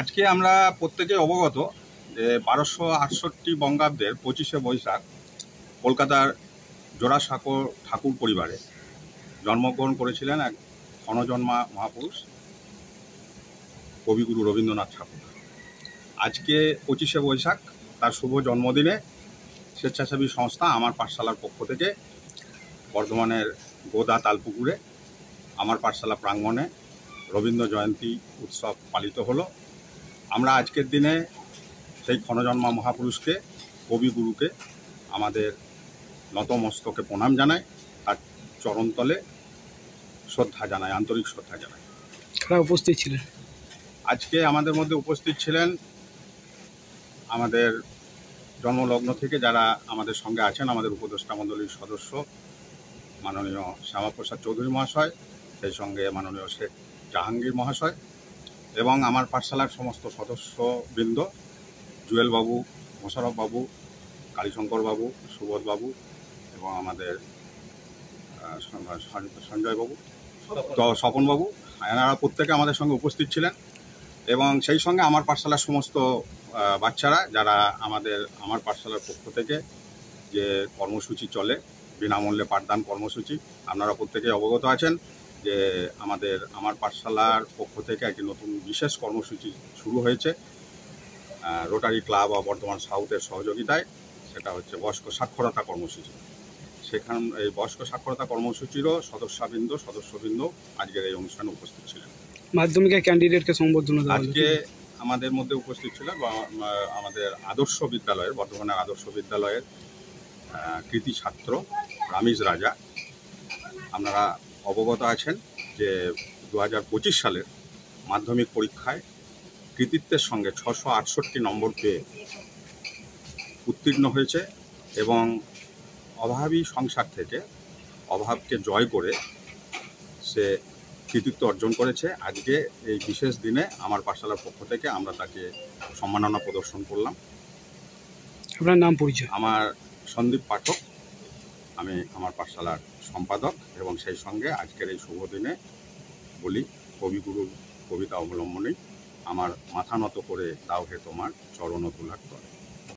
আজকে আমরা প্রত্যেকে অবগত যে 1268 বঙ্গাব্দের 25শে বৈশাখ কলকাতার জোড়াসাঁকো ঠাকুর পরিবারে জন্মগ্রহণ করেছিলেন এক ক্ষণজন্মা মহাপুরুষ কবিগুরু রবীন্দ্রনাথ ঠাকুর। আজকে 25শে বৈশাখ তার শুভ জন্মদিনে স্বেচ্ছাসেবী সংস্থা আমার পাঠশালার পক্ষ থেকে বর্ধমানের গোদা তালপুকুরে আমার পাঠশালা প্রাঙ্গণে রবীন্দ্র জয়ন্তী উৎসব পালিত হলো। আমরা আজকের দিনে সেই ক্ষণজন্মা মহাপুরুষকে, কবিগুরুকে আমাদের নতমস্তকে প্রণাম জানাই, তার চরণতলে শ্রদ্ধা জানাই, আন্তরিক শ্রদ্ধা জানাই। কারা উপস্থিত ছিলেন? আজকে আমাদের মধ্যে উপস্থিত ছিলেন আমাদের জন্মলগ্ন থেকে যারা আমাদের সঙ্গে আছেন, আমাদের উপদেষ্টা মণ্ডলীর সদস্য মাননীয় শ্যামাপ্রসাদ চৌধুরী মহাশয়, সেই সঙ্গে মাননীয় শেখ জাহাঙ্গীর মহাশয় এবং আমার পাঠশালার সমস্ত সদস্যবৃন্দ, জুয়েলবাবু, মোশারফ বাবু, কালীশঙ্কর বাবু, সুবোধ বাবু এবং আমাদের সঞ্জয় বাবু, স্বপন বাবু, এনারা প্রত্যেকে আমাদের সঙ্গে উপস্থিত ছিলেন। এবং সেই সঙ্গে আমার পাঠশালার সমস্ত বাচ্চারা যারা আমার পাঠশালার পক্ষ থেকে যে কর্মসূচি চলে, বিনামূল্যে পাঠদান কর্মসূচি, আপনারা প্রত্যেকে অবগত আছেন যে আমার পাঠশালার পক্ষ থেকে একটি নতুন বিশেষ কর্মসূচি শুরু হয়েছে রোটারি ক্লাব অফ বর্ধমান সাউথের সহযোগিতায়। সেটা হচ্ছে বয়স্ক সাক্ষরতা কর্মসূচি। এই বয়স্ক সাক্ষরতা কর্মসূচিরও সদস্যবৃন্দ আজকের এই অনুষ্ঠানে উপস্থিত ছিলেন। মাধ্যমিকের ক্যান্ডিডেটকে সম্বর্ধনা দেওয়া আজকে আমাদের মধ্যে উপস্থিত ছিলেন আমাদের আদর্শ বিদ্যালয়ের, বর্ধমানের আদর্শ বিদ্যালয়ের কৃতি ছাত্র রামিজ রাজা। আপনারা অবগত আছেন যে 2025 সালের মাধ্যমিক পরীক্ষায় কৃতিত্বের সঙ্গে 668 নম্বর পেয়ে উত্তীর্ণ হয়েছে এবং অভাবী সংসার থেকে অভাবকে জয় করে সে কৃতিত্ব অর্জন করেছে। আজকে এই বিশেষ দিনে আমার পাঠশালার পক্ষ থেকে আমরা তাকে সম্মাননা প্রদর্শন করলাম। আপনার নাম, পরিচয়? আমার সন্দীপ পাঠক, আমি আমার পাঠশালার সম্পাদক এবং সেই সঙ্গে আজকের এই শুভ দিনে বলি, কবিগুরুর কবিতা অবলম্বনে আমার মাথা নত করে দাও হে তোমার চরণ তুলার তলে।